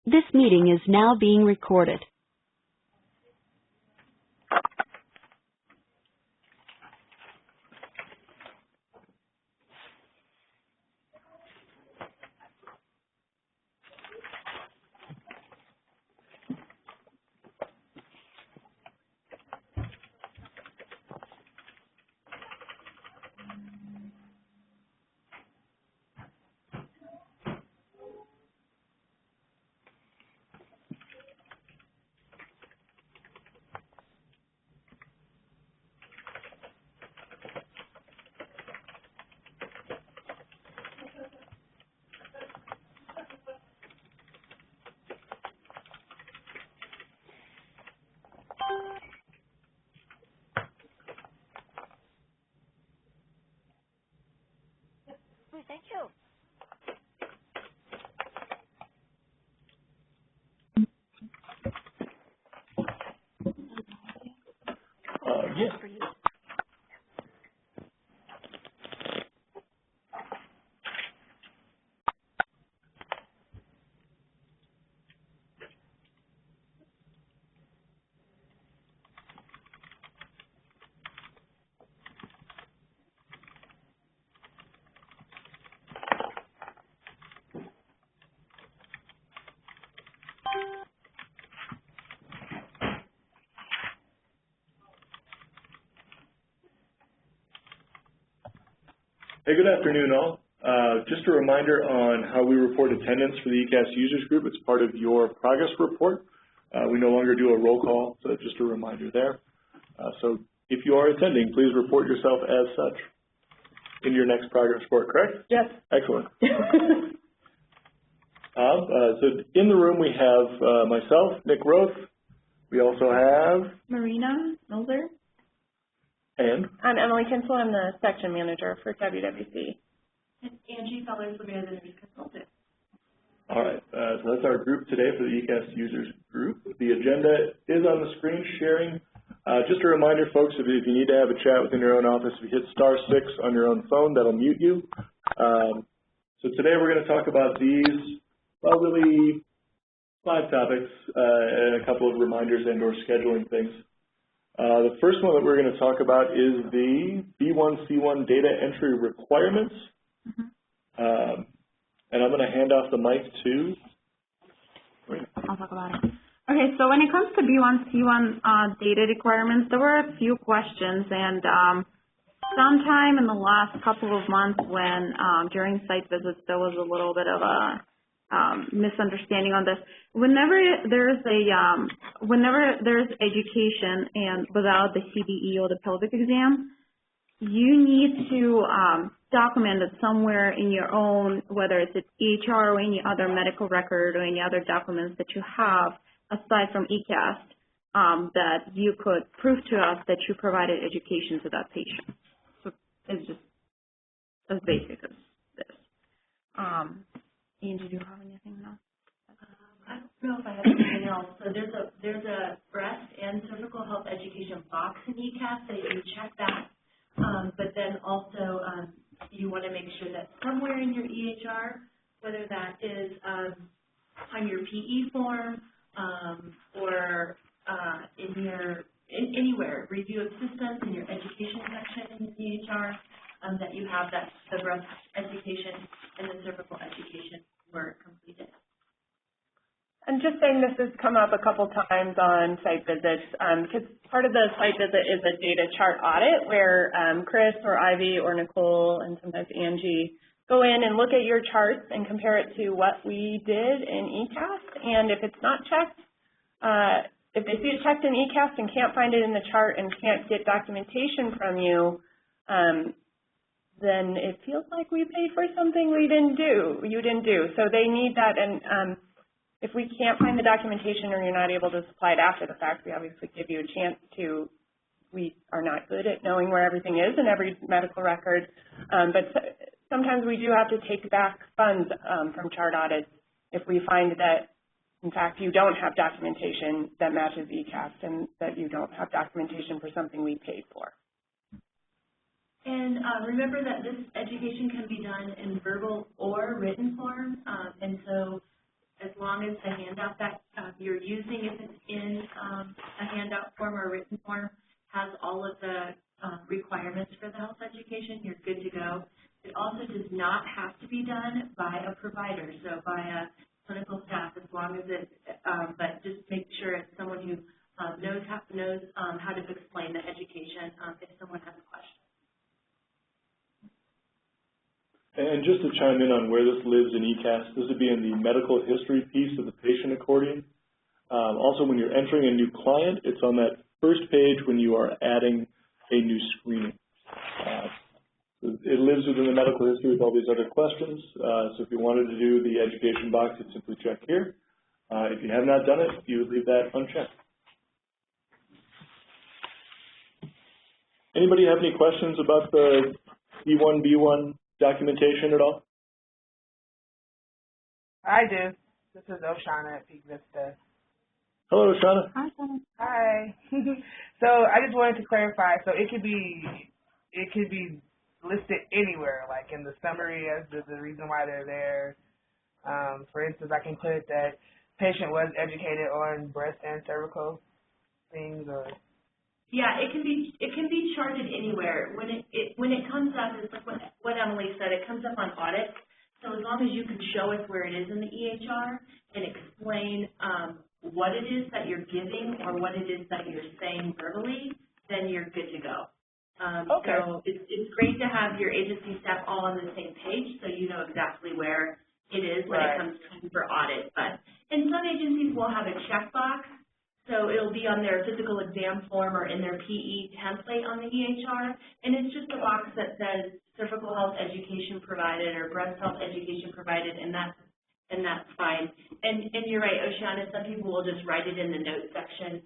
This meeting is now being recorded. Thank you. Yes. Hey, good afternoon, all. Just a reminder on how we report attendance for the eCaST users group. It's part of your progress report. We no longer do a roll call, so just a reminder there. So if you are attending, please report yourself as such in your next progress report, correct? Yes. Excellent. So in the room we have myself, Nick Roth. We also have Marina Mulder. And I'm Emily Kinsel. I'm the section manager for WWC. And Angie Fellers will be the nurse consultant. All right, so that's our group today for the eCaST users group. The agenda is on the screen sharing. Just a reminder, folks, if you need to have a chat within your own office, if you hit *6 on your own phone, that'll mute you. So today we're going to talk about these, well, really 5 topics and a couple of reminders and or scheduling things. The first one that we're going to talk about is the B1C1 data entry requirements. And I'm going to hand off the mic to Marina. I'll talk about it. Okay, so when it comes to B1C1 data requirements, there were a few questions, and sometime in the last couple of months when during site visits there was a little bit of a misunderstanding on this. Whenever there's education and without the CDE or the pelvic exam, you need to document it somewhere in your own, whether it's EHR or any other medical record or any other documents that you have aside from eCaST that you could prove to us that you provided education to that patient. So it's just as basic as this. Ian, did you have anything else? I don't know if I have anything else. So there's a breast and cervical health education box in eCaST that you check that. But then also you want to make sure that somewhere in your EHR, whether that is on your PE form or anywhere, review of systems in your education section in the EHR, that you have that the breast education and the cervical education were completed. I'm just saying this has come up a couple times on site visits because part of the site visit is a data chart audit where Chris or Ivy or Nicole and sometimes Angie go in and look at your charts and compare it to what we did in eCaST. And if it's not checked, if they see it checked in eCaST and can't find it in the chart and can't get documentation from you, then it feels like we paid for something you didn't do. So they need that, and if we can't find the documentation or you're not able to supply it after the fact, we obviously give you a chance to. We are not good at knowing where everything is in every medical record, but sometimes we do have to take back funds from chart audits if we find that, in fact, you don't have documentation that matches eCaST and that you don't have documentation for something we paid for. And remember that this education can be done in verbal or written form, and so as long as the handout that you're using, if it's in a handout form or written form, has all of the requirements for the health education, you're good to go. It also does not have to be done by a provider, so by a clinical staff, as long as it, but just make sure it's someone who knows how to explain the education if someone has a question. And just to chime in on where this lives in eCaST, this would be in the medical history piece of the patient accordion. Also, when you're entering a new client, it's on that first page when you are adding a new screening. It lives within the medical history with all these other questions. So if you wanted to do the education box, you'd simply check here. If you have not done it, you would leave that unchecked. Anybody have any questions about the B1 documentation at all? I do. This is Oshana at Peak Vista. Hello, Oshana. Hi, Shannon. Hi. So I just wanted to clarify. So it could be listed anywhere, like in the summary as the reason why they're there. For instance, I can put that patient was educated on breast and cervical things, or. Yeah, it can be charted anywhere. When it comes up, it's like what Emily said. It comes up on audit. So as long as you can show us where it is in the EHR and explain what it is that you're giving or what it is that you're saying verbally, then you're good to go. Okay. So it's great to have your agency staff all on the same page, so you know exactly where it is when it comes time for audit. But and some agencies will have a checkbox. So it'll be on their physical exam form or in their PE template on the EHR, and it's just a box that says cervical health education provided or breast health education provided, and that's fine. And you're right, Oceana, some people will just write it in the notes section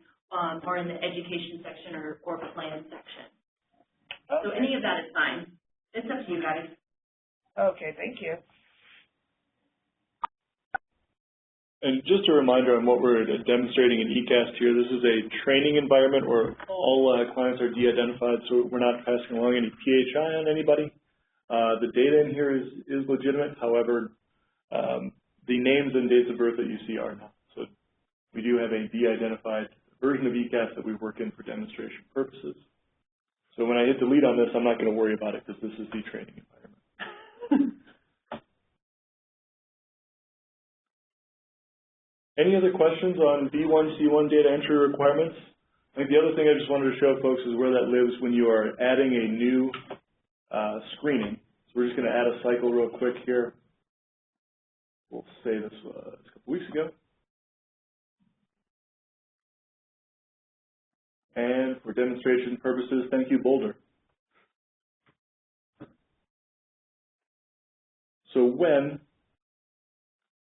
or in the education section or plan section. Okay. So any of that is fine. It's up to you guys. Okay, thank you. And just a reminder on what we're demonstrating in eCaST here, this is a training environment where all clients are de-identified, so we're not passing along any PHI on anybody. The data in here is legitimate, however, the names and dates of birth that you see are not. So we do have a de-identified version of eCaST that we work in for demonstration purposes. So when I hit delete on this, I'm not going to worry about it because this is the training environment. Any other questions on B1, C1 data entry requirements? I think the other thing I just wanted to show folks is where that lives when you are adding a new screening. So we're just going to add a cycle real quick here. We'll say this was a couple weeks ago. And for demonstration purposes, thank you, Boulder. So when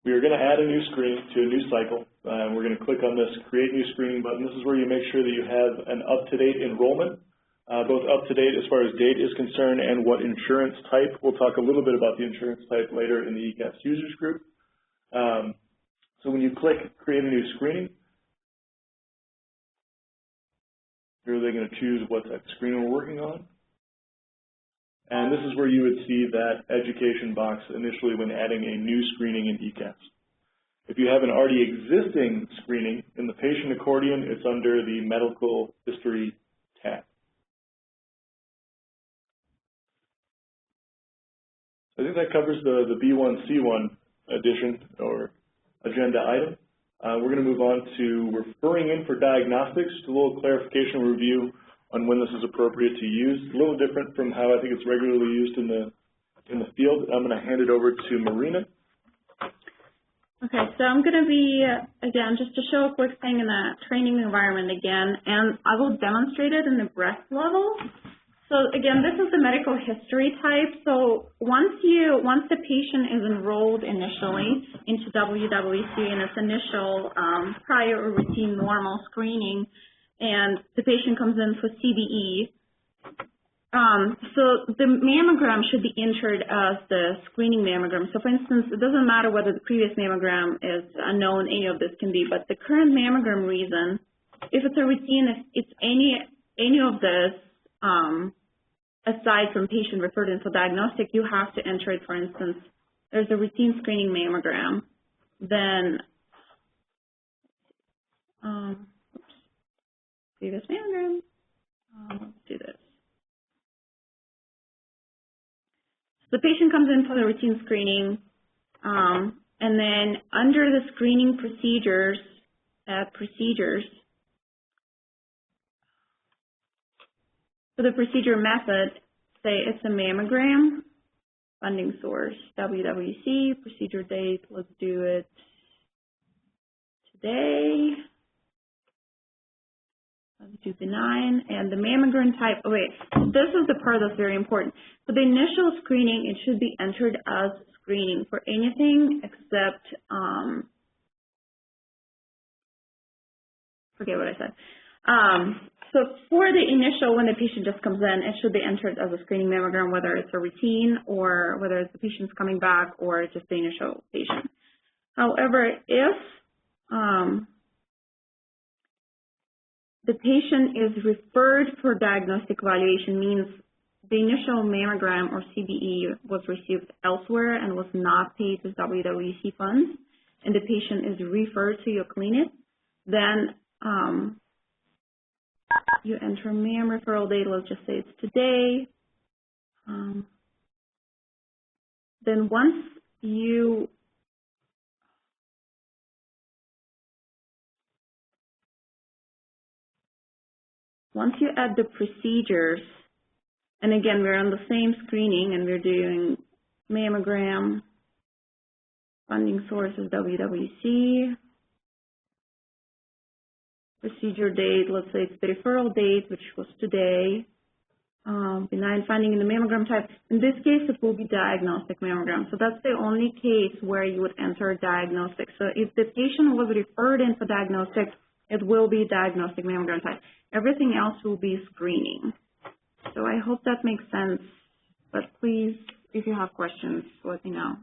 we are going to add a new screen to a new cycle, and we're going to click on this Create New Screening button. This is where you make sure that you have an up-to-date enrollment, both up-to-date as far as date is concerned and what insurance type. We'll talk a little bit about the insurance type later in the eCaST users group. So when you click Create a New Screening, you're really going to choose what type of screening we're working on. And this is where you would see that education box initially when adding a new screening in eCaST. If you have an already existing screening in the patient accordion, it's under the medical history tab. I think that covers the B1, C1 addition or agenda item. We're going to move on to referring in for diagnostics, just a little clarification review on when this is appropriate to use. A little different from how I think it's regularly used in the field. I'm going to hand it over to Marina. Okay, so I'm going to be, again, just to show a quick thing in the training environment again, and I will demonstrate it in the breast level. So again, this is the medical history type. So once the patient is enrolled initially into WWC in its initial prior or routine normal screening, and the patient comes in for CDE, so the mammogram should be entered as the screening mammogram. So for instance, it doesn't matter whether the previous mammogram is unknown, any of this can be, but the current mammogram reason, if it's a routine, if it's any of this, aside from patient referred in for diagnostic, you have to enter it. For instance, there's a routine screening mammogram. then previous mammogram. Let's do this. The patient comes in for the routine screening, and then under the screening procedures, for the procedure method, say it's a mammogram, funding source, WWC, procedure date, let's do it today. Let's do benign, and the mammogram type, this is the part that's very important. For the initial screening, it should be entered as screening for anything except, forget what I said. So for the initial, when the patient just comes in, it should be entered as a screening mammogram, whether it's a routine or whether it's the patient's coming back or just the initial patient. However, if the patient is referred for diagnostic evaluation, means the initial mammogram or CBE was received elsewhere and was not paid with WWC funds, and the patient is referred to your clinic, then you enter mam referral date, let's just say it's today. Then once you add the procedures, and again, we're on the same screening and we're doing mammogram, funding source is WWC, procedure date, let's say it's the referral date, which was today, benign finding in the mammogram type. In this case, it will be diagnostic mammogram. So that's the only case where you would enter diagnostic. So if the patient was referred in for diagnostic, it will be diagnostic mammogram type. Everything else will be screening. So I hope that makes sense, but please, if you have questions, let me know.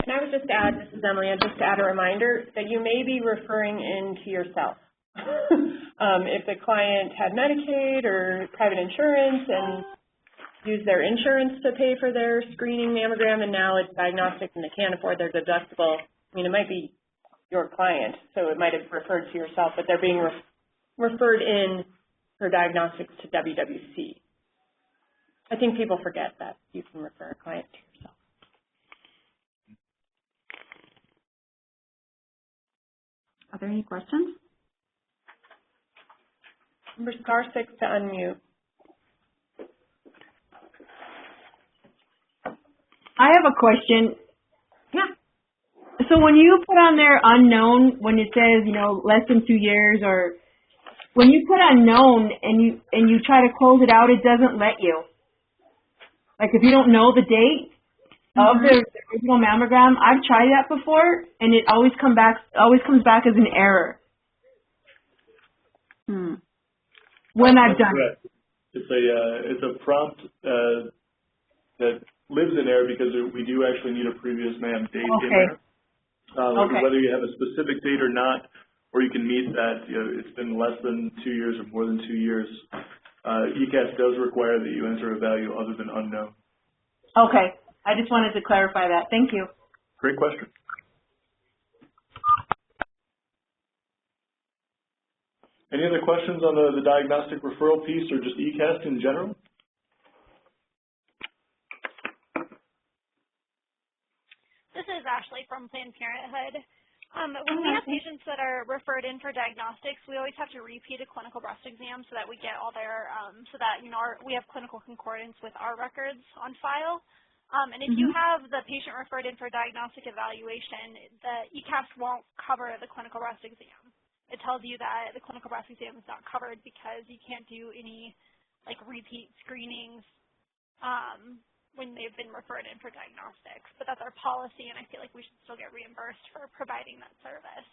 And I would just add, this is Emily, just to add a reminder that you may be referring in to yourself. If the client had Medicaid or private insurance and used their insurance to pay for their screening mammogram and now it's diagnostic and they can't afford their deductible, I mean, it might be your client, so it might have referred to yourself, but they're being referred in for diagnostics to WWC. I think people forget that you can refer a client to yourself. Are there any questions? Number *6 to unmute. I have a question. Yeah. So when you put on there unknown, when it says, less than 2 years, or when you put unknown and you try to close it out, it doesn't let you. Like if you don't know the date of the original mammogram, I've tried that before and it always comes back as an error. When I've done it. It's a prompt that lives in there because we do actually need a previous mam date in there. Whether you have a specific date or not, or you can meet that, it's been less than 2 years or more than 2 years. eCaST does require that you enter a value other than unknown. Okay. I just wanted to clarify that. Thank you. Great question. Any other questions on the diagnostic referral piece or just eCaST in general? This is Ashley from Planned Parenthood. When we have patients that are referred in for diagnostics, we always have to repeat a clinical breast exam so that we get all their, we have clinical concordance with our records on file. And if you have the patient referred in for diagnostic evaluation, the eCaST won't cover the clinical breast exam. It tells you that the clinical breast exam is not covered because you can't do any repeat screenings when they've been referred in for diagnostics. But that's our policy, and I feel like we should still get reimbursed for providing that service.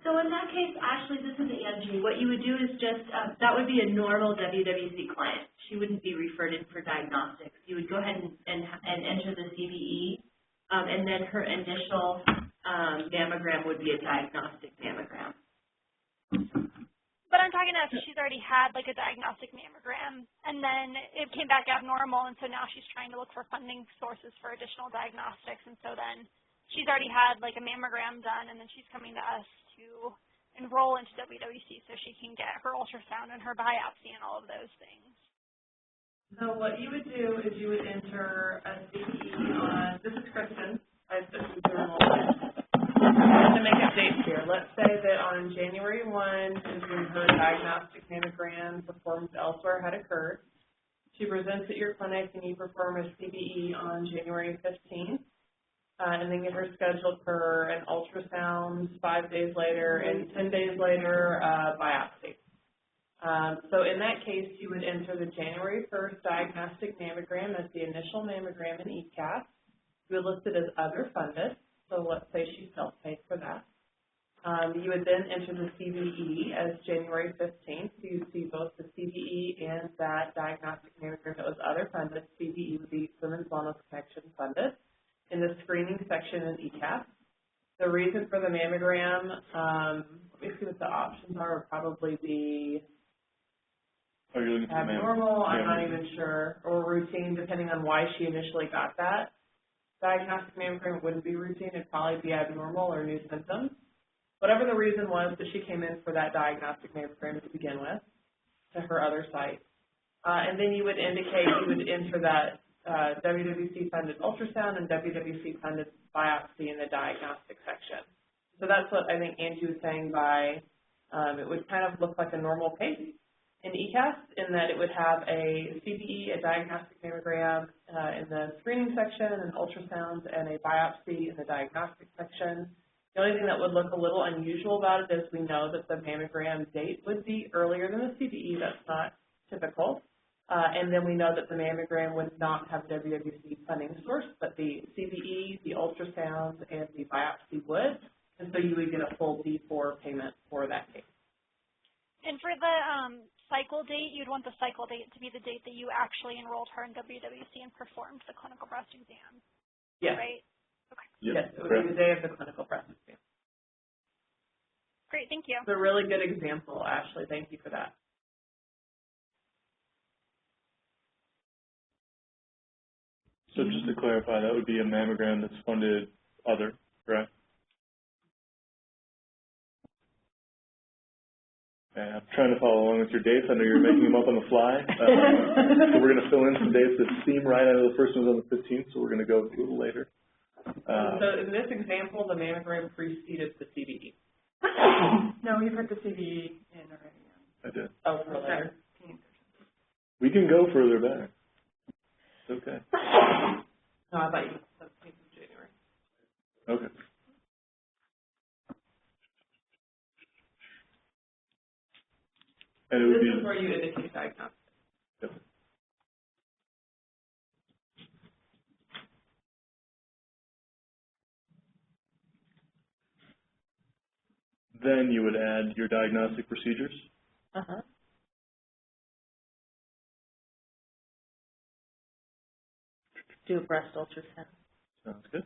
So in that case, Ashley, this is Angie. What you would do is just, that would be a normal WWC client. She wouldn't be referred in for diagnostics. You would go ahead and enter the CBE, and then her initial mammogram would be a diagnostic mammogram. But I'm talking about if she's already had had like a diagnostic mammogram, and then it came back abnormal, and so now she's trying to look for funding sources for additional diagnostics, and so then she's already had like a mammogram done, and then she's coming to us to enroll into WWC so she can get her ultrasound and her biopsy and all of those things. So what you would do is you would enter a CPE on, this is Kristen, this is the enrollment. I'm going to make up dates here. Let's say that on January 1 is when her diagnostic mammogram performed elsewhere had occurred. She presents at your clinic and you perform a CBE on January 15th, and then get her scheduled for an ultrasound 5 days later, and 10 days later, biopsy. So in that case, you would enter the January 1st diagnostic mammogram as the initial mammogram in eCaST. You would list it as other funded. So let's say she self-paid for that. You would then enter the CBE as January 15th. So you see both the CBE and that diagnostic mammogram that was other funded. CBE would be Women's Wellness Connection funded in the screening section in eCaST. The reason for the mammogram, let me see what the options are, would probably be abnormal, I'm not even sure, or routine, depending on why she initially got that. Diagnostic mammogram wouldn't be routine, it'd probably be abnormal or new symptoms. Whatever the reason was that she came in for that diagnostic mammogram to begin with, to her other site. And then you would indicate, you would enter that WWC funded ultrasound and WWC funded biopsy in the diagnostic section. So that's what I think Angie was saying by it would kind of look like a normal case in eCaST, in that it would have a CBE, a diagnostic mammogram in the screening section, an ultrasound, and a biopsy in the diagnostic section. The only thing that would look a little unusual about it is we know that the mammogram date would be earlier than the CBE. That's not typical. And then we know that the mammogram would not have WWC funding source, but the CBE, the ultrasound, and the biopsy would. And so you would get a full D4 payment for that case. And for the cycle date, you'd want the cycle date to be the date that you actually enrolled her in WWC and performed the clinical breast exam. Yes. Right? Okay. Yes, it would be the day of the clinical breast exam. Great, thank you. It's a really good example, Ashley. Thank you for that. So just to clarify, that would be a mammogram that's funded other, correct? I'm trying to follow along with your dates. I know you're making them up on the fly. So we're going to fill in some dates that seem right. I know the first one's on the 15th, so we're going to go a little later. So in this example, the mammogram preceded the CBE. No, we put the CBE in already. I did. Oh, for later. We can go further back. It's okay. No, I thought you said 17th of January. Okay. And it would This be, is where you indicate diagnosis. Yep. Then you would add your diagnostic procedures. Uh-huh. Do a breast ultrasound. Sounds good.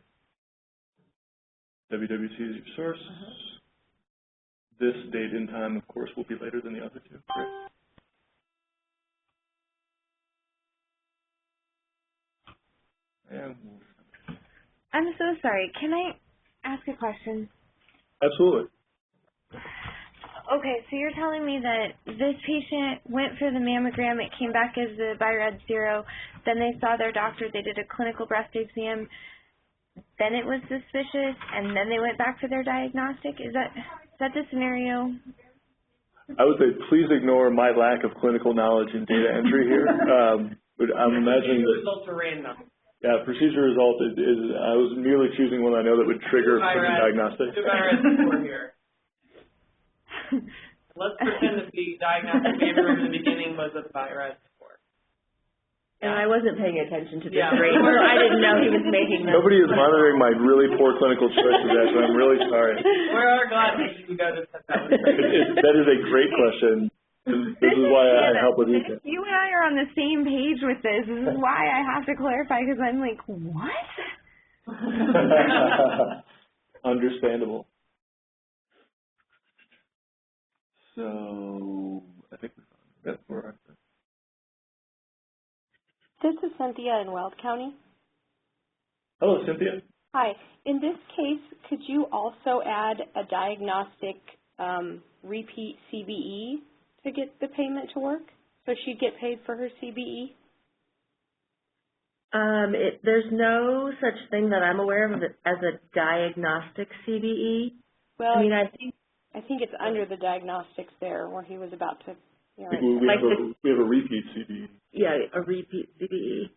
WWC is your source. This date and time, of course, will be later than the other two. Correct. And I'm so sorry. Can I ask a question? absolutely. Okay, so you're telling me that this patient went for the mammogram, it came back as the BI-RADS 0, then they saw their doctor, they did a clinical breast exam, then it was suspicious, and then they went back for their diagnostic? Is that the scenario? I would say please ignore my lack of clinical knowledge in data entry here. But I'm imagining that results are random. Yeah, procedure result is I was merely choosing one I know that would trigger certain diagnostics. Do BI-RADS score here. Let's pretend that the diagnostic mammogram in the beginning was a BI-RADS score. And I wasn't paying attention to this Yeah. rate, so I didn't know he was making them. Nobody is monitoring my really poor clinical choices, Ashley. I'm really sorry. We are glad that you go to set that one. That is a great question. This is why I help with you. You and I are on the same page with this. This is why I have to clarify, because I'm like, what? Understandable. So I think we found it. That's correct. This is Cynthia in Weld County. Hello, Cynthia. Hi. In this case, could you also add a diagnostic repeat CBE to get the payment to work? So she'd get paid for her CBE? There's no such thing that I'm aware of as a diagnostic CBE. Well, I mean, I think it's under the diagnostics there where he was about to, you know. We have a repeat CBE. Yeah, a repeat CBE.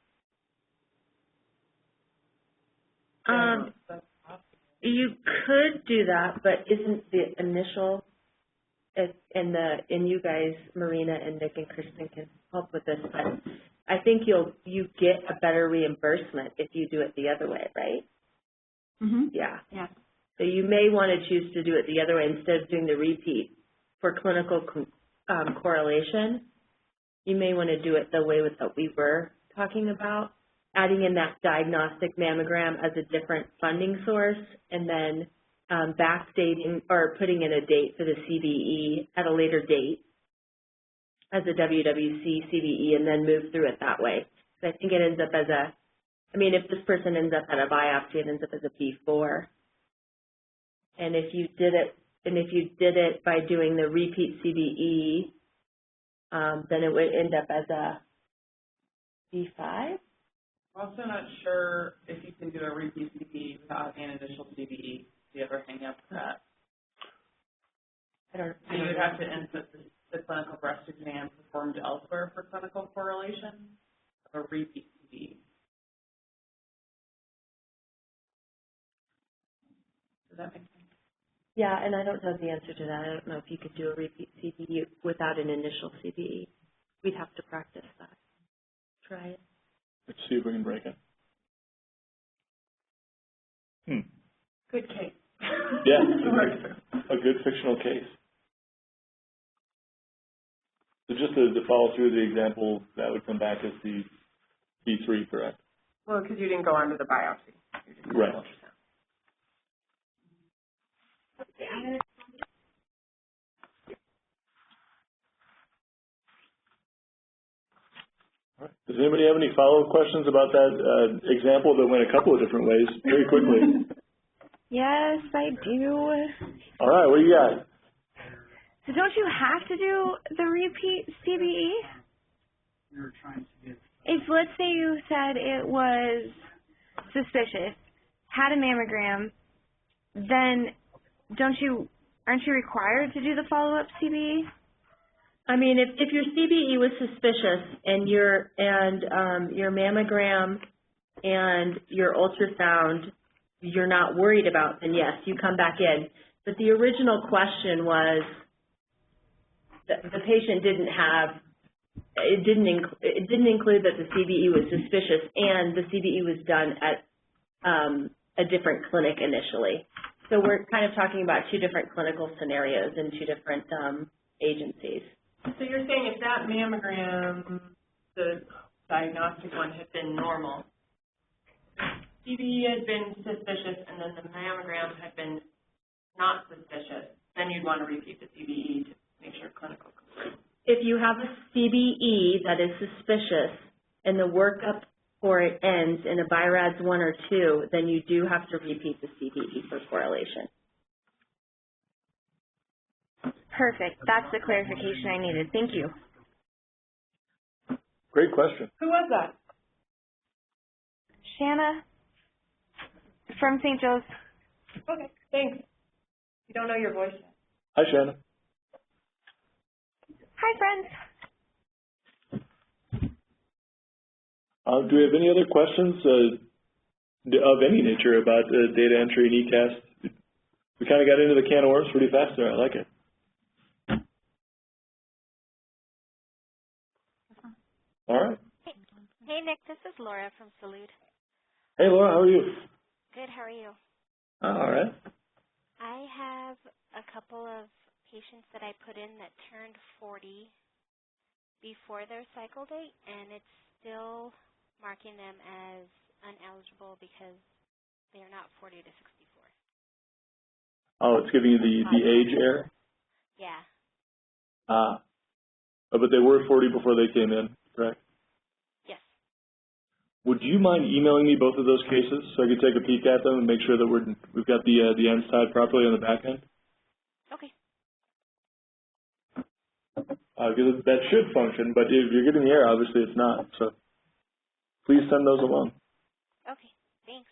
You could do that, but isn't the initial, and you guys, Marina and Nick and Kristen can help with this, but I think you get a better reimbursement if you do it the other way, right? Mm-hmm. Yeah. Yeah. So you may want to choose to do it the other way instead of doing the repeat for clinical correlation. You may want to do it the way that we were talking about, adding in that diagnostic mammogram as a different funding source, and then backdating or putting in a date for the CBE at a later date as a WWC CBE, and then move through it that way. So I think it ends up as if this person ends up at a biopsy, it ends up as a P4. And if you did it by doing the repeat CBE, then it would end up as a B5. I'm also not sure if you can do a repeat CBE without an initial CBE. Do you ever hang up with that? So you would have to input the clinical breast exam performed elsewhere for clinical correlation of a repeat CBE. Does that make sense? Yeah, and I don't know the answer to that. I don't know if you could do a repeat CBE without an initial CBE. We'd have to practice that. Try it. Let's see if we can break it. Good case. Yeah, a good fictional case. So just to follow through the example, that would come back as the B3, correct? Well, because you didn't go on to the biopsy. You just did Right. ultrasound. Does anybody have any follow-up questions about that example that went a couple of different ways very quickly? Yes, I do. All right, what do you got? So don't you have to do the repeat CBE? If, let's say you said it was suspicious, had a mammogram, then aren't you required to do the follow-up CBE? I mean, if your CBE was suspicious and your mammogram and your ultrasound you're not worried about, then yes, you come back in. But the original question was that the patient didn't include that the CBE was suspicious, and the CBE was done at a different clinic initially. So we're kind of talking about two different clinical scenarios in two different agencies. So you're saying if that mammogram, the diagnostic one, had been normal, CBE had been suspicious, and then the mammogram had been not suspicious, then you'd want to repeat the CBE to make sure clinical confirmed. If you have a CBE that is suspicious and the workup for it ends in a BI-RADS 1 or 2, then you do have to repeat the CBE for correlation. Perfect. That's the clarification I needed. Thank you. Great question. Who was that? Shanna from St. Joe's. Okay, thanks. You don't know your voice yet. Hi, Shannon. Hi, friends. Do we have any other questions of any nature about data entry and eCaST? We kind of got into the can of worms pretty fast there. I like it. All right. Hey, Nick, this is Laura from Salute. Hey, Laura, how are you? Good, how are you? All right. I have a couple of patients that I put in that turned 40 before their cycle date, and it's still marking them as uneligible because they are not 40 to 64. Oh, it's giving you the age error? Yeah. But they were 40 before they came in, correct? Yes. Would you mind emailing me both of those cases so I could take a peek at them and make sure that we've got the ends tied properly on the back end? Okay. Because that should function, but if you're getting the error, obviously it's not. So please send those along. Okay. Thanks.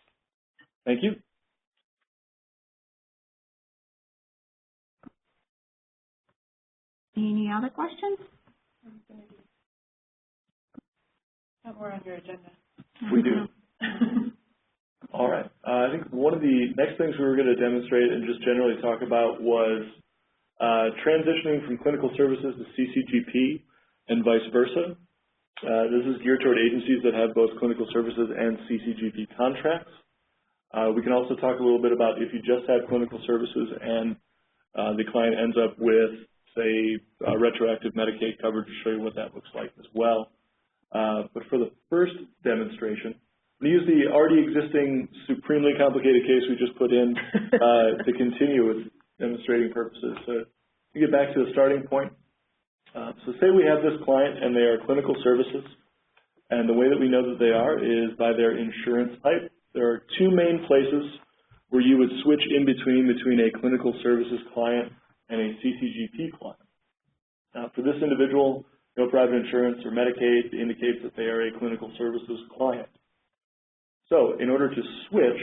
Thank you. Any other questions? Oh, we're on your agenda. We do. All right. I think one of the next things we were going to demonstrate and just generally talk about was transitioning from clinical services to CCGP and vice versa. This is geared toward agencies that have both clinical services and CCGP contracts. We can also talk a little bit about if you just have clinical services and the client ends up with, say, retroactive Medicaid coverage to show you what that looks like as well. But for the first demonstration, we use the already existing supremely complicated case we just put in to continue with demonstrating purposes. So to get back to the starting point, so say we have this client and they are clinical services, and the way that we know that they are is by their insurance type. There are two main places where you would switch in between a clinical services client and a CCGP client. Now, for this individual, no private insurance or Medicaid indicates that they are a clinical services client. So in order to switch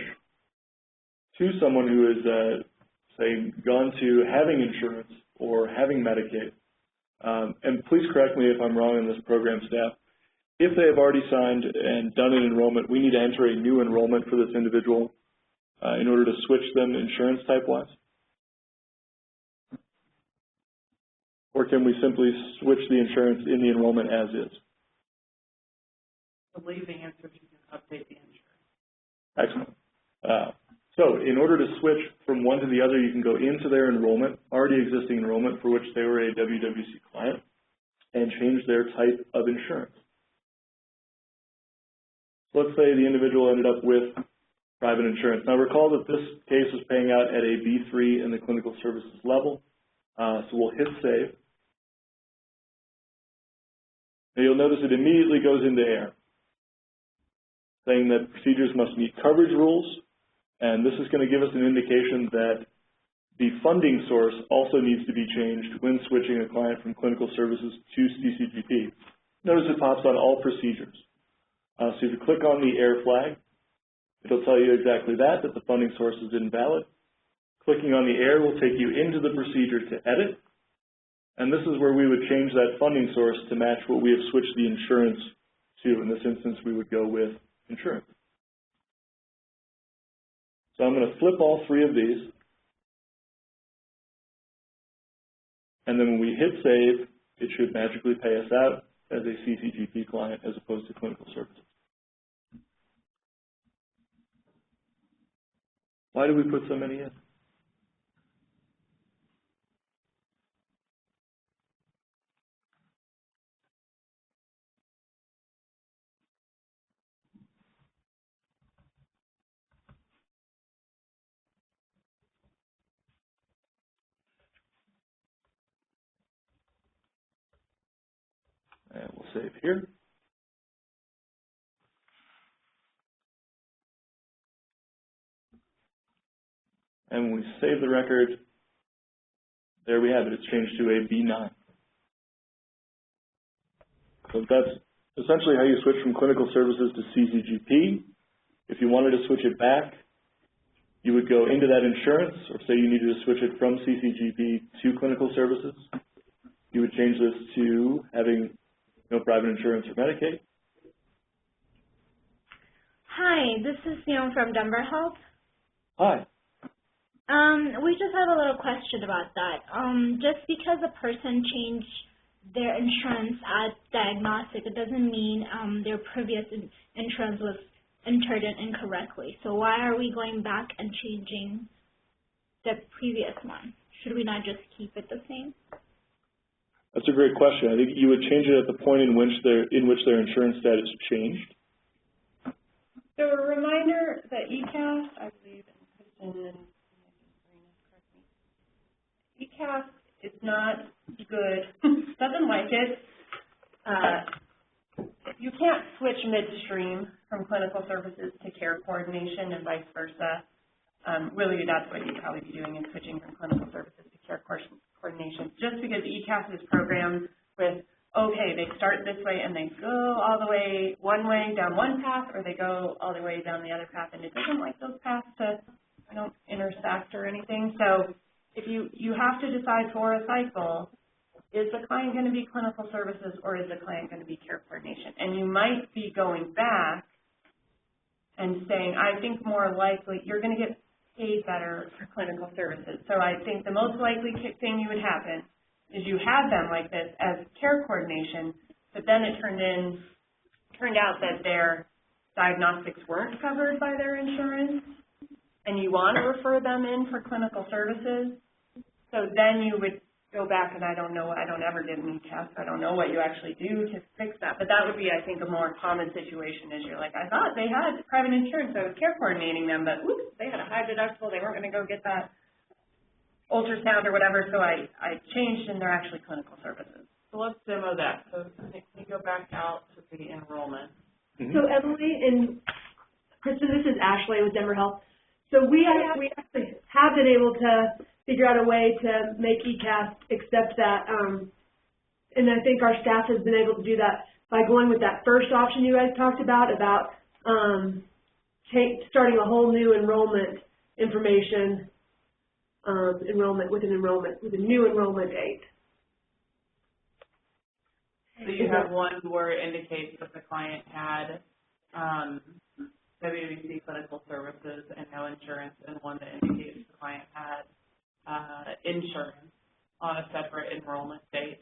to someone who is, say, gone to having insurance or having Medicaid, and please correct me if I'm wrong in this program staff, if they have already signed and done an enrollment, we need to enter a new enrollment for this individual in order to switch them insurance type-wise? Or can we simply switch the insurance in the enrollment as is? I believe the answer is you can update the insurance. Excellent. So in order to switch from one to the other, you can go into their enrollment, already existing enrollment for which they were a WWC client, and change their type of insurance. So let's say the individual ended up with private insurance. Now recall that this case was paying out at a B3 in the clinical services level. So we'll hit save. Now you'll notice it immediately goes into error, saying that procedures must meet coverage rules, and this is going to give us an indication that the funding source also needs to be changed when switching a client from clinical services to CCGP. Notice it pops on all procedures. So if you click on the error flag, it'll tell you exactly that the funding source is invalid. Clicking on the error will take you into the procedure to edit, and this is where we would change that funding source to match what we have switched the insurance to. In this instance, we would go with insurance. So I'm going to flip all three of these, and then when we hit save, it should magically pay us out as a CCGP client as opposed to clinical services. Why do we put so many in? And we'll save here. And when we save the record, there we have it. It's changed to a B9. So that's essentially how you switch from clinical services to CCGP. If you wanted to switch it back, you would go into that insurance, or say you needed to switch it from CCGP to clinical services. You would change this to having no private insurance or Medicaid. Hi, this is Sam from Denver Health. Hi. We just have a little question about that. Just because a person changed their insurance at diagnostic, it doesn't mean their previous insurance was entered in incorrectly. So why are we going back and changing the previous one? Should we not just keep it the same? That's a great question. I think you would change it at the point in which their insurance status changed. So a reminder that eCaST, I believe, and Kristen and eCaST It's not good. Doesn't like it. You can't switch midstream from clinical services to care coordination and vice versa. Really, that's what you'd probably be doing, is switching from clinical services to care coordination. Just because eCaST is programmed with, okay, they start this way and they go all the way one way down one path, or they go all the way down the other path, and it doesn't like those paths to, don't intersect or anything. So if you have to decide for a cycle, is the client going to be clinical services or is the client going to be care coordination? And you might be going back and saying, I think more likely you're going to get paid better for clinical services. So I think the most likely thing you would happen is you had them like this as care coordination, but then it turned out that their diagnostics weren't covered by their insurance, and you want to refer them in for clinical services. So then you would go back, and I don't ever did an eCaST, I don't know what you actually do to fix that, but that would be, I think, a more common situation, is you're like, I thought they had private insurance, so I was care coordinating them, but oops, they had a high deductible, they weren't going to go get that ultrasound or whatever, so I changed, and they're actually clinical services. So let's demo that. So can you go back out to the enrollment? Mm-hmm. So Emily and Kristen, this is Ashley with Denver Health. So we actually have been able to figure out a way to make eCaST accept that, and I think our staff has been able to do that by going with that first option you guys talked about starting a whole new enrollment information, with a new enrollment date. So you have one where it indicates that the client had WWC clinical services and no insurance, and one that indicates the client had insurance on a separate enrollment date.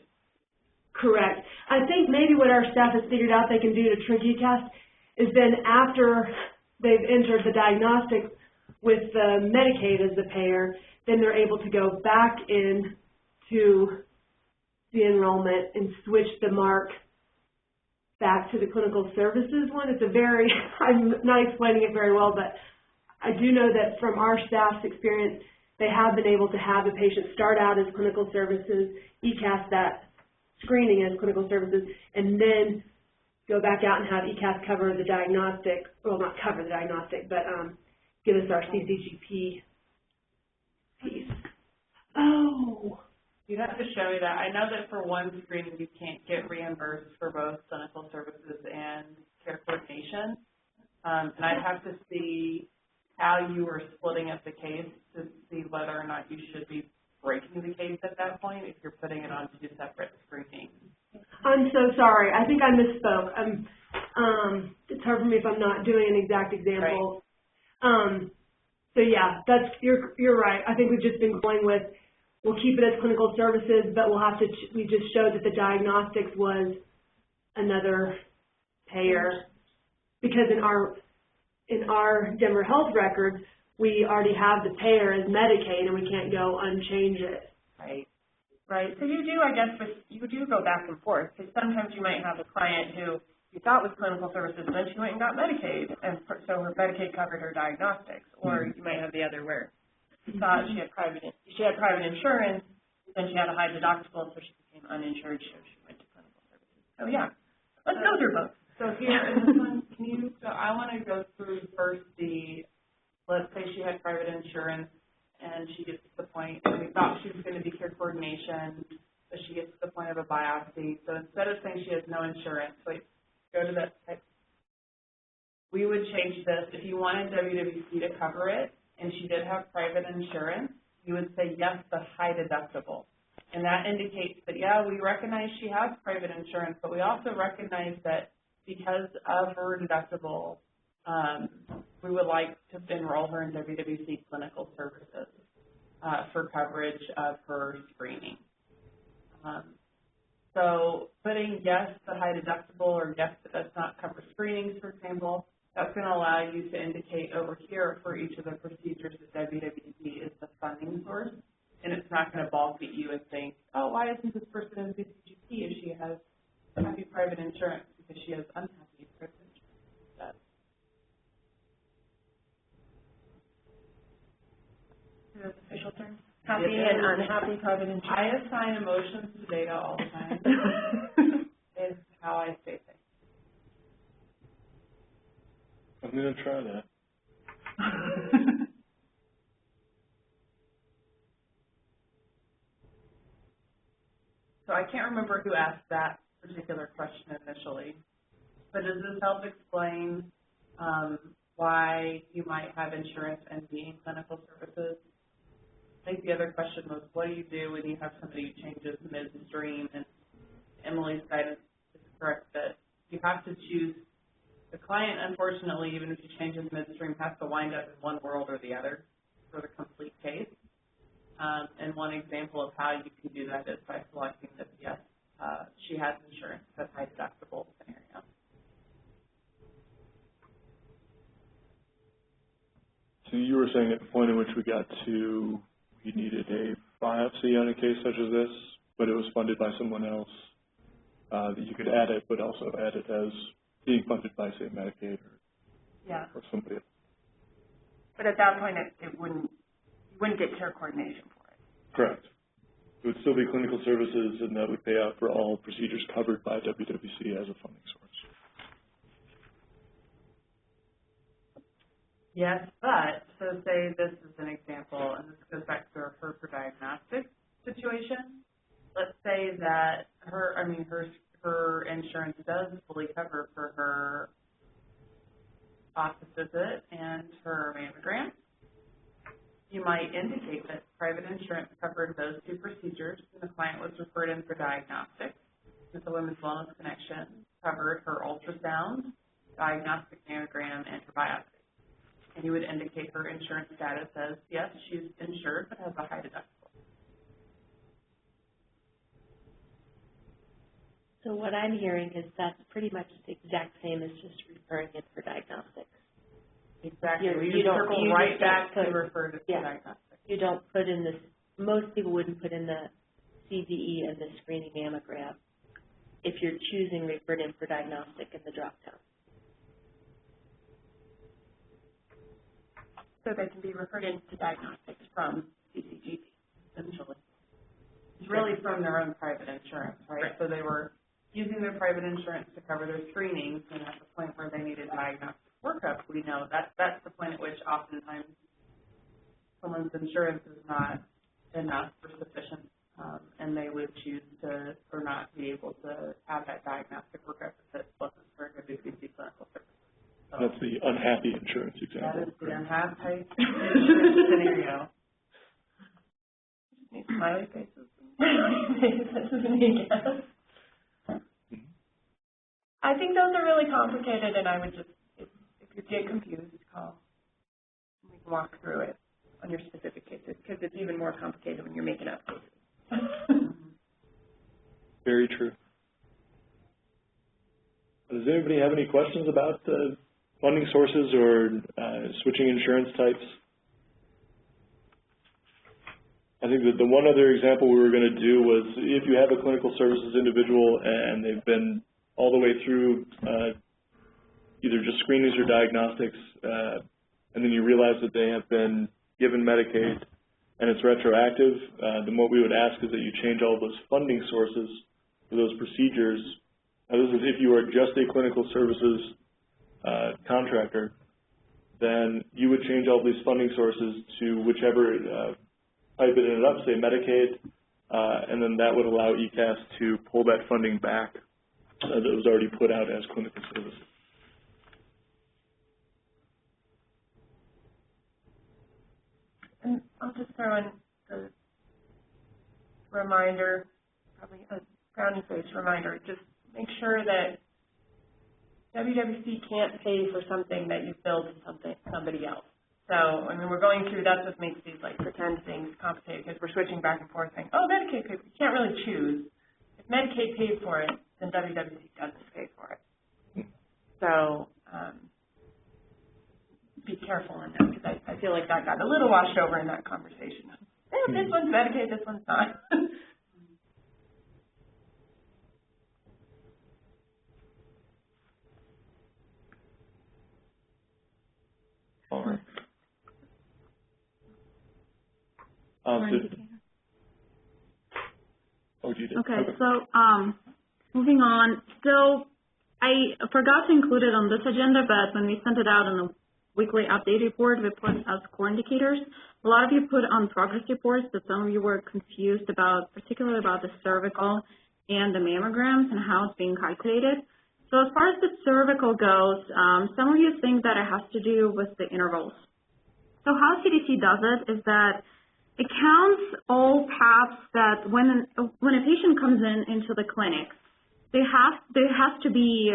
Correct. I think maybe what our staff has figured out they can do to trick eCaST is then after they've entered the diagnostic with the Medicaid as the payer, then they're able to go back in to the enrollment and switch the mark back to the clinical services one. It's I'm not explaining it very well, but I do know that from our staff's experience, they have been able to have the patient start out as clinical services, eCaST that screening as clinical services, and then go back out and have eCaST cover the diagnostic, well, not cover the diagnostic, but give us our CCGP piece. Oh. You have to show me that. I know that for one screening you can't get reimbursed for both clinical services and care coordination, and I'd have to see how you were splitting up the case to see whether or not you should be breaking the case at that point if you're putting it on two separate screenings. I'm so sorry. I think I misspoke. It's hard for me if I'm not doing an exact example. Right. So yeah, you're right. I think we've just been going with, we'll keep it as clinical services, but we just showed that the diagnostics was another payer, because in our Denver Health records, we already have the payer as Medicaid, and we can't go unchange it. Right. Right. So you do, I guess, you do go back and forth, because sometimes you might have a client who you thought was clinical services, and then she went and got Medicaid, and so her Medicaid covered her diagnostics. Or you might have the other where you thought she had private insurance, then she had a high deductible, so she became uninsured, so she went to clinical services. So yeah, let's go through both. So here in this one, I want to go through first let's say she had private insurance and she gets to the point, and we thought she was going to be care coordination, but she gets to the point of a biopsy. So instead of saying she has no insurance, go to that type. We would change this. If you wanted WWC to cover it and she did have private insurance, you would say yes, the high deductible. And that indicates that, yeah, we recognize she has private insurance, but we also recognize that because of her deductible, we would like to enroll her in WWC clinical services for coverage of her screening. So putting yes, the high deductible, or yes, that does not cover screenings, for example, that's going to allow you to indicate over here for each of the procedures that WWC is the funding source, and it's not going to balk at you and think, oh, why isn't this person in CCGP if she has happy private insurance, because she has unhappy private insurance. Official term? Happy and unhappy private insurance. I assign emotions to data all the time. Is how I say things. I'm going to try that. So I can't remember who asked that particular question initially, but does this help explain why you might have insurance and be in clinical services? I think the other question was, what do you do when you have somebody who changes midstream? And Emily's guidance is correct that you have to choose. The client, unfortunately, even if you change his midstream, has to wind up in one world or the other for the complete case. And one example of how you can do that is by selecting this, yes, she has insurance, that's high deductible scenario. So you were saying at the point in which we got to, we needed a biopsy on a case such as this, but it was funded by someone else, that you could add it, but also add it as being funded by, say, Medicaid or somebody else. But at that point, you wouldn't get care coordination for it. Correct. It would still be clinical services, and that would pay out for all procedures covered by WWC as a funding source. Yes, but, so say this is an example, and this goes back to her for diagnostic situation. Let's say that her insurance does fully cover for her office visit and her mammogram. You might indicate that private insurance covered those two procedures, and the client was referred in for diagnostics. That the Women's Wellness Connection covered her ultrasound, diagnostic mammogram, and her biopsy. And you would indicate her insurance status as, yes, she's insured, but has a high deductible. So what I'm hearing is that's pretty much the exact same as just referring it for diagnostics. Exactly. You circle right back to refer to diagnostics. You don't put in this, most people wouldn't put in the CVE and the screening mammogram if you're choosing referred in for diagnostic in the drop-down. So they can be referred into diagnostics from CCGP, essentially. It's really from their own private insurance, right? So they were using their private insurance to cover their screenings, and at the point where they needed diagnostic workup, we know that's the point at which oftentimes someone's insurance is not enough or sufficient, and they would choose to or not be able to have that diagnostic workup if it wasn't for WBC clinical services. So that's the unhappy insurance example. That is the unhappy insurance scenario. Need smiley faces. This is an eCaST. I think those are really complicated, and I would just, if you get confused, call. We can walk through it on your specific cases, because it's even more complicated when you're making up cases. Very true. Does anybody have any questions about funding sources or switching insurance types? I think that the one other example we were going to do was if you have a clinical services individual and they've been all the way through either just screenings or diagnostics, and then you realize that they have been given Medicaid and it's retroactive, then what we would ask is that you change all those funding sources for those procedures. Now, this is if you are just a clinical services contractor, then you would change all these funding sources to whichever type it ended up, say Medicaid, and then that would allow eCaST to pull that funding back that was already put out as clinical services. And I'll just throw in a reminder, probably a frowny face reminder, just make sure that WWC can't pay for something that you've billed to somebody else. So, I mean, we're going through, that's what makes these, like, pretend things complicated, because we're switching back and forth saying, oh, Medicaid paid. You can't really choose. If Medicaid pays for it, then WWC doesn't pay for it. So, be careful on that, because I feel like that got a little washed over in that conversation. This one's Medicaid, this one's not. All right. Oh, you did. Okay, so moving on. So I forgot to include it on this agenda, but when we sent it out in the weekly update report, we put as core indicators. A lot of you put on progress reports, but some of you were confused about, particularly about the cervical and the mammograms and how it's being calculated. So as far as the cervical goes, some of you think that it has to do with the intervals. So how CDC does it is that it counts all PAPs that when a patient comes into the clinic, there has to be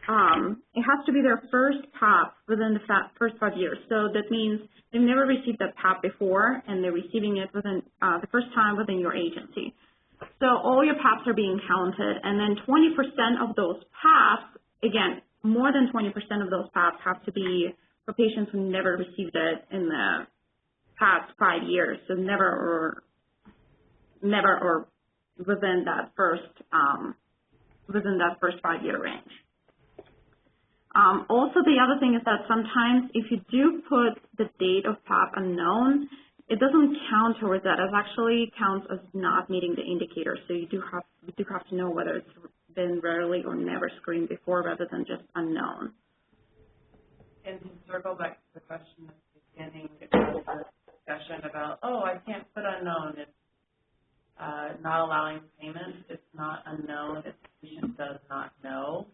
it has to be their first PAP within the first 5 years. So that means they've never received a PAP before, and they're receiving it within the first time within your agency. So all your PAPs are being counted, and then 20% of those PAPs, again, more than 20% of those PAPs have to be for patients who never received it in the past 5 years, so never or within that first 5-year range. Also, the other thing is that sometimes if you do put the date of PAP unknown, it doesn't count towards that. It actually counts as not meeting the indicator. So you do have to know whether it's been rarely or never screened before rather than just unknown. And to circle back to the question at the beginning of the discussion about, oh, I can't put unknown. It's not allowing payment. It's not unknown. If the patient does not know.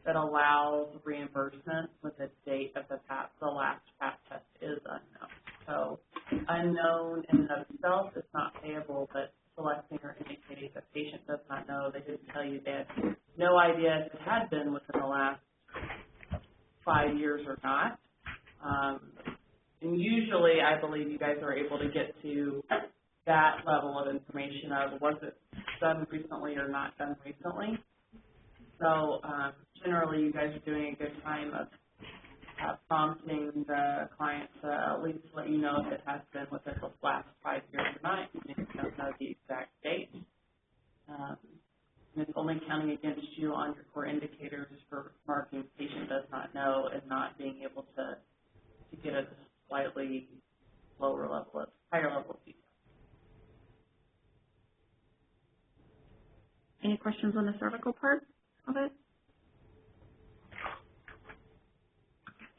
That allows reimbursement with the date of the PAP. The last PAP test is unknown. So unknown in and of itself is not payable, but selecting or indicating the patient does not know. They didn't tell you they had no idea if it had been within the last 5 years or not. And usually I believe you guys are able to get to that level of information of was it done recently or not done recently. So generally you guys are doing a good time of prompting the client to at least let you know if it has been within the last 5 years or not, even if you don't know the exact date. And it's only counting against you on your core indicators for marking patient does not know and not being able to get a slightly higher level of detail. Any questions on the cervical part of it?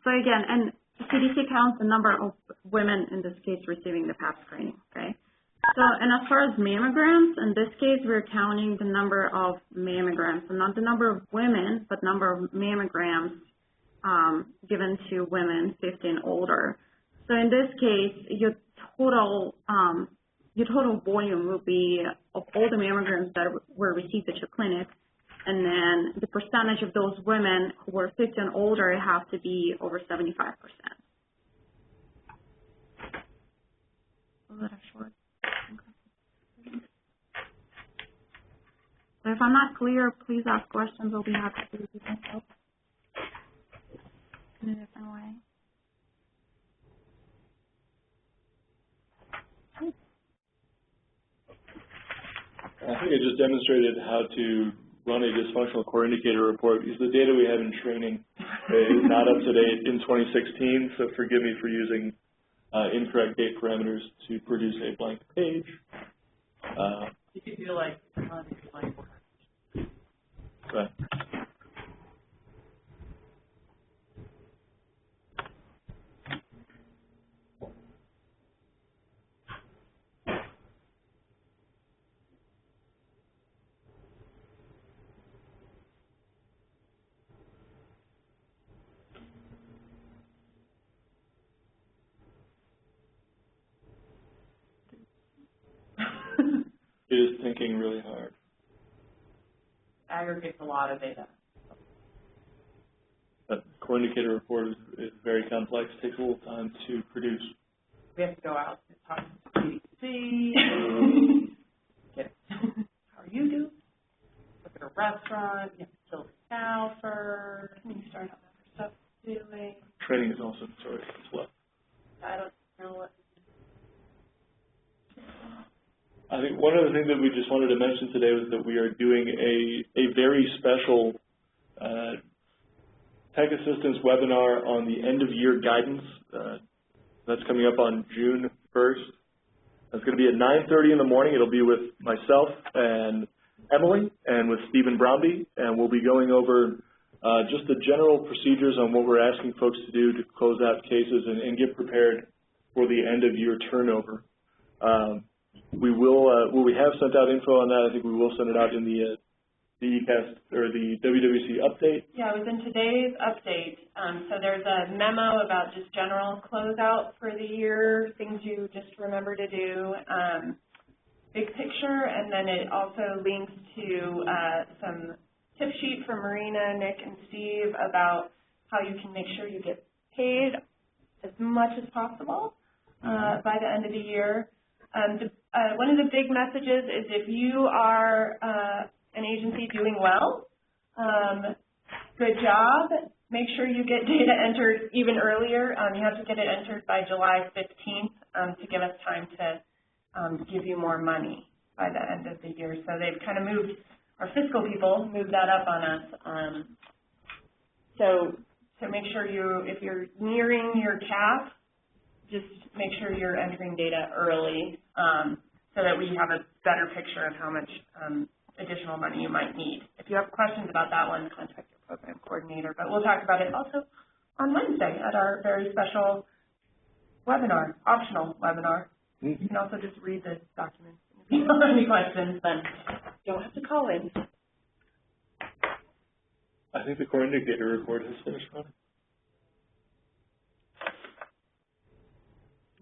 So again, and CDC counts the number of women, in this case, receiving the PAP screening, okay? So, and as far as mammograms, in this case, we're counting the number of mammograms, so not the number of women, but number of mammograms given to women 50 and older. So in this case, your total volume will be of all the mammograms that were received at your clinic, and then the percentage of those women who were 50 and older have to be over 75%. Was that short? Okay. So if I'm not clear, please ask questions. I'll be happy to do help in a different way. I think I just demonstrated how to run a dysfunctional core indicator report because the data we have in training is not up to date in 2016, so forgive me for using incorrect date parameters to produce a blank page. You could do like okay. It is thinking really hard. Aggregates a lot of data. That core indicator report is very complex, takes a little time to produce. We have to go out and talk to CDC. How are you doing? Look at a restaurant, you have to fill the cow first, and you start out other stuff doing. Training is also, sorry, slow. I don't know what. I think one of the things that we just wanted to mention today was that we are doing a very special tech assistance webinar on the end of year guidance. That's coming up on June 1st. It's going to be at 9:30 in the morning. It'll be with myself and Emily and with Stephen Bromby, and we'll be going over just the general procedures on what we're asking folks to do to close out cases and get prepared for the end of year turnover. We have sent out info on that. I think we will send it out in the eCaST or the WWC update. Yeah, it was in today's update. So there's a memo about just general closeout for the year, things you just remember to do, big picture, and then it also links to some tip sheet from Marina, Nick, and Steve about how you can make sure you get paid as much as possible by the end of the year. One of the big messages is if you are an agency doing well, good job. Make sure you get data entered even earlier. You have to get it entered by July 15th to give us time to give you more money by the end of the year. So they've kind of moved, our fiscal people moved that up on us. So make sure if you're nearing your cap, just make sure you're entering data early so that we have a better picture of how much additional money you might need. If you have questions about that one, contact your program coordinator. But we'll talk about it also on Wednesday at our very special webinar, optional webinar. You can also just read the document. If you have any questions, then you don't have to call in. I think the core indicator report has finished running.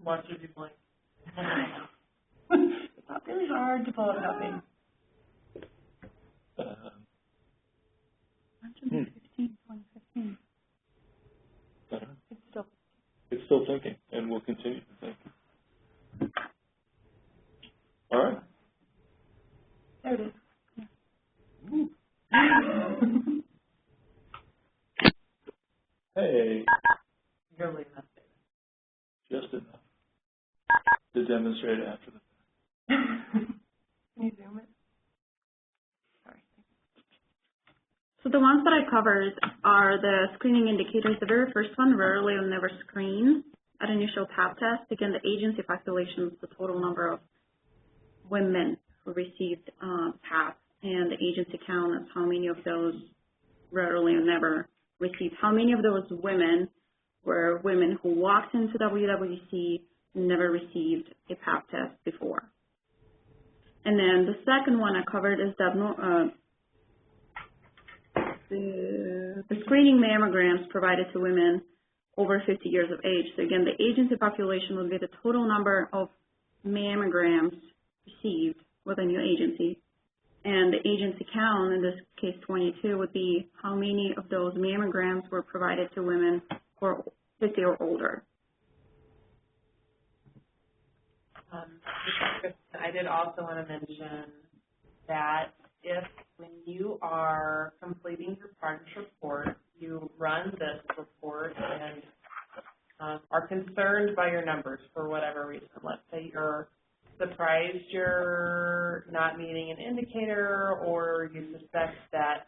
Watch it be blank. It's not really hard to pull it up in. 2015. It's still thinking, and will continue to think. All right. There it is. Hey. Barely enough data. Just enough to demonstrate it after the Can you zoom it? Sorry. So the ones that I covered are the screening indicators. The very first one, rarely or never screen at initial PAP test. Again, the agency population is the total number of women who received PAP, and the agency count is how many of those rarely or never received. How many of those women were women who walked into WWC and never received a PAP test before. And then the second one I covered is the screening mammograms provided to women over 50 years of age. So again, the agency population would be the total number of mammograms received with a new agency. And the agency count, in this case 22, would be how many of those mammograms were provided to women who are 50 or older. I did also want to mention that if when you are completing your progress report, you run this report and are concerned by your numbers for whatever reason. Let's say you're surprised you're not meeting an indicator, or you suspect that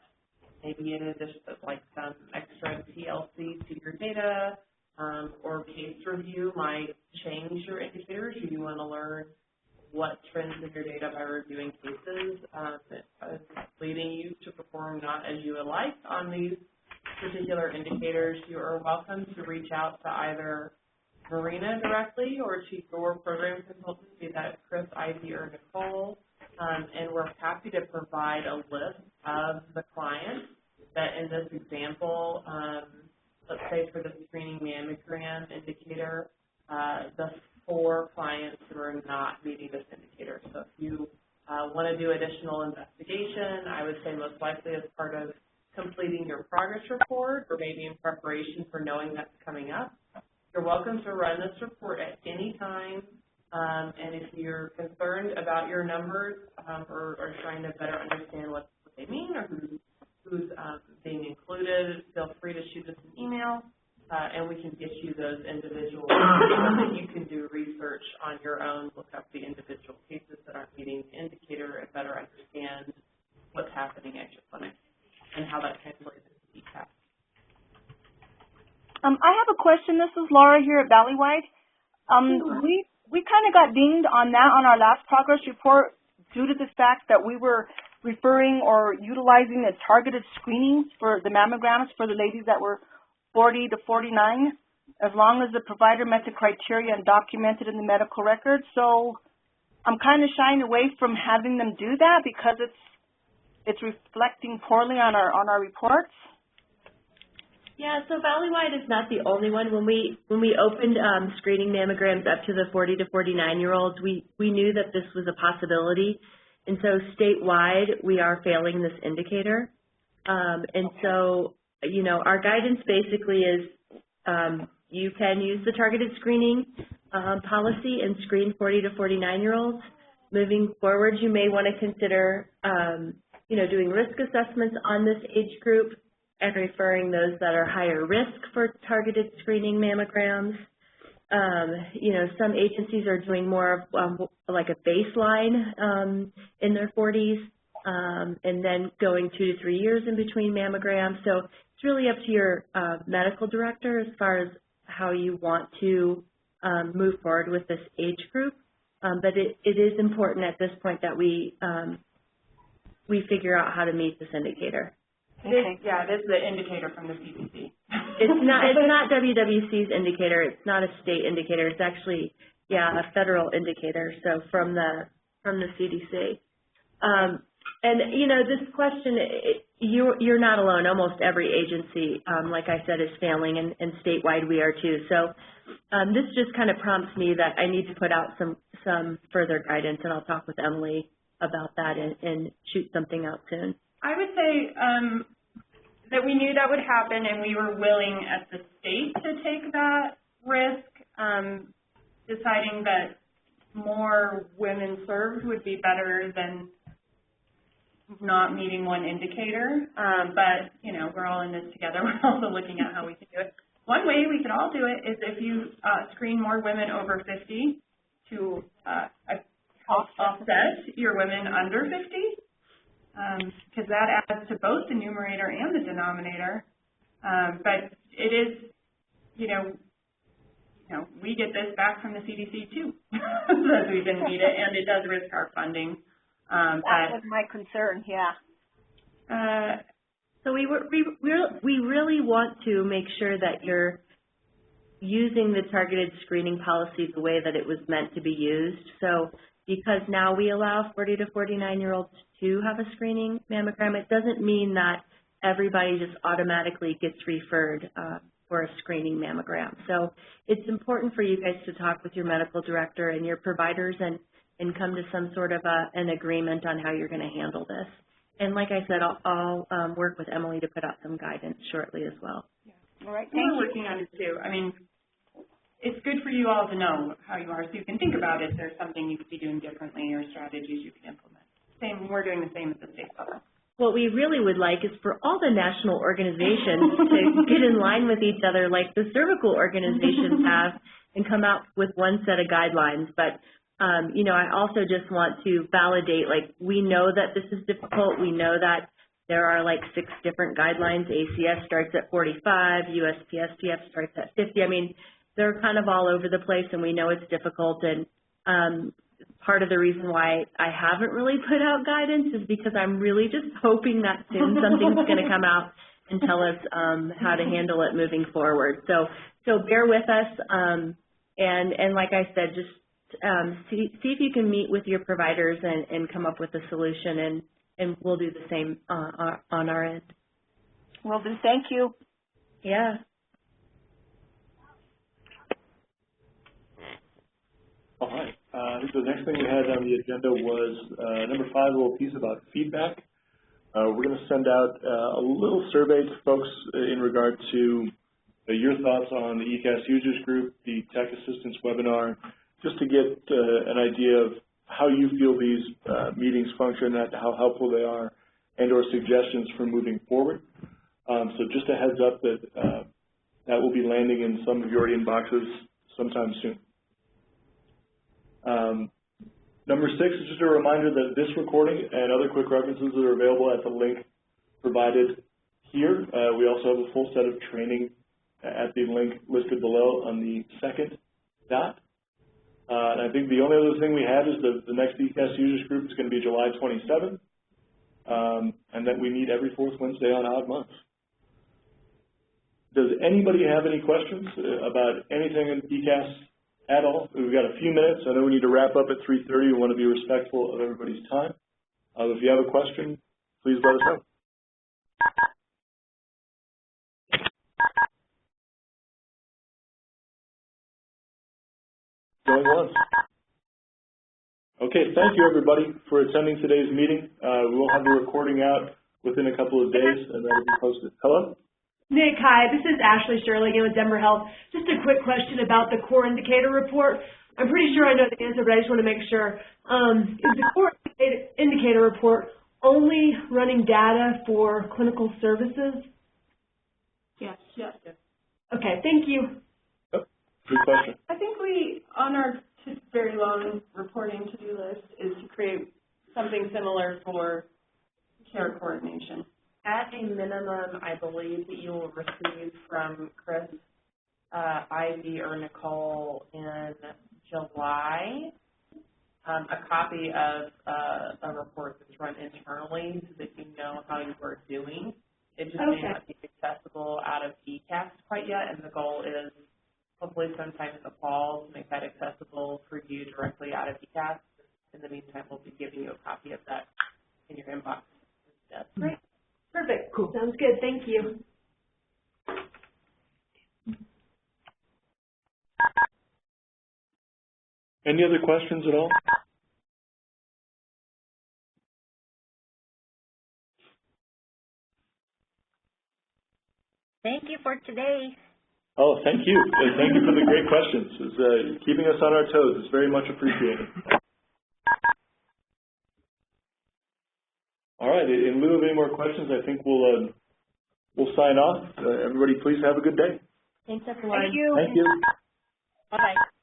maybe in addition to like some extra TLC to your data, or case review might change your indicators, or you want to learn what trends in your data by reviewing cases leading you to perform not as you would like on these particular indicators, you are welcome to reach out to either Marina directly or to your program consultant, be that Chris, Ivy, or Nicole, and we're happy to provide a list of the clients that in this example, let's say for the screening mammogram indicator, the 4 clients who are not meeting this indicator. So if you want to do additional investigation, I would say most likely as part of completing your progress report or maybe in preparation for knowing that's coming up, you're welcome to run this report at any time. And if you're concerned about your numbers or are trying to better understand what they mean or who's being included, feel free to shoot us an email. And we can get you those individuals so that you can do research on your own, look up the individual cases that aren't meeting the indicator and better understand what's happening at your clinic and how that translates into eCaST. I have a question. This is Laura here at Valleywide. We kind kind of got dinged on that on our last progress report due to the fact that we were referring or utilizing the targeted screenings for the mammograms for the ladies that were 40 to 49, as long as the provider met the criteria and documented in the medical record. So I'm kind of shying away from having them do that because it's reflecting poorly on our reports. Yeah, so Valleywide is not the only one. When we opened screening mammograms up to the 40 to 49-year-olds, we knew that this was a possibility. And so statewide, we are failing this indicator. And so, you know, our guidance basically is you can use the targeted screening policy and screen 40 to 49-year-olds. Moving forward, you may want to consider, you know, doing risk assessments on this age group and referring those that are higher risk for targeted screening mammograms. You know, some agencies are doing more of like a baseline in their 40s and then going 2 to 3 years in between mammograms. So it's really up to your medical director as far as how you want to move forward with this age group. But it is important at this point that we figure out how to meet this indicator. Okay. Yeah, it is the indicator from the CDC. It's not WWC's indicator. It's not a state indicator. It's actually, yeah, a federal indicator. So from the CDC. And you know, this question, you're not alone. Almost every agency, like I said, is failing, and statewide we are too. So this just kind of prompts me that I need to put out some further guidance, and I'll talk with Emily about that and shoot something out soon. I would say that we knew that would happen, and we were willing at the state to take that risk, deciding that more women served would be better than not meeting one indicator. But, you know, we're all in this together. We're also looking at how we can do it. One way we could all do it is if you screen more women over 50 to offset your women under 50. Because that adds to both the numerator and the denominator. But it is, you know, we get this back from the CDC too, because we didn't need it, and it does risk our funding. That was my concern, yeah. So we really want to make sure that you're using the targeted screening policy the way that it was meant to be used. So because now we allow 40 to 49-year-olds to have a screening mammogram, it doesn't mean that everybody just automatically gets referred for a screening mammogram. So it's important for you guys to talk with your medical director and your providers and come to some sort of an agreement on how you're going to handle this. And like I said, I'll work with Emily to put out some guidance shortly as well. Yeah. All right. We're working on it too. I mean, it's good for you all to know how you are, so you can think about if there's something you could be doing differently or strategies you could implement. We're doing the same at the state level. What we really would like is for all the national organizations to get in line with each other like the cervical organizations have and come out with one set of guidelines. But, you know, I also just want to validate, like, we know that this is difficult. We know that there are like 6 different guidelines. ACS starts at 45, USPSTF starts at 50. I mean, they're kind of all over the place, and we know it's difficult. And part of the reason why I haven't really put out guidance is because I'm really just hoping that soon something's going to come out and tell us how to handle it moving forward. So bear with us, and like I said, just see if you can meet with your providers and come up with a solution, and we'll do the same on our end. Well, then, thank you. Yeah. All right. I think the next thing we had on the agenda was number 5, a little piece about feedback. We're going to send out a little survey to folks in regard to your thoughts on the eCaST users group, the tech assistance webinar, just to get an idea of how you feel these meetings function, how helpful they are, and or suggestions for moving forward. So just a heads up that that will be landing in some of your inboxes sometime soon. Number 6 is just a reminder that this recording and other quick references are available at the link provided here. We also have a full set of training at the link listed below on the second dot. And I think the only other thing we had is the next eCaST users group is going to be July 27th, and that we meet every fourth Wednesday on odd months. Does anybody have any questions about anything in eCaST at all? We've got a few minutes. I know we need to wrap up at 3:30. We want to be respectful of everybody's time. If you have a question, please let us know. Going once. Okay, thank you everybody for attending today's meeting. We'll have the recording out within a couple of days and that'll be posted. Hello? Nick, hi. This is Ashley Shirley again with Denver Health. Just a quick question about the core indicator report. I'm pretty sure I know the answer, but I just want to make sure. Is the core indicator report only running data for clinical services? Yes. Yes. Okay, thank you. Good question. I think we, on our very long reporting to-do list, is to create something similar for care coordination. At a minimum, I believe that you will receive from Chris, Ivy, or Nicole in July a copy of a report that's run internally so that you know how you are doing. It just may not be accessible out of eCaST quite yet, and the goal is hopefully sometime in the fall to make that accessible for you directly out of eCaST. In the meantime, we'll be giving you a copy of that in your inbox instead. Great. Perfect. Cool. Sounds good. Thank you. Any other questions at all? Thank you for today. Oh, thank you. Thank you for the great questions. It's keeping us on our toes. It's very much appreciated. All right. In lieu of any more questions, I think we'll sign off. Everybody, please have a good day. Thanks, everyone. Thank you. Thank you. Bye-bye.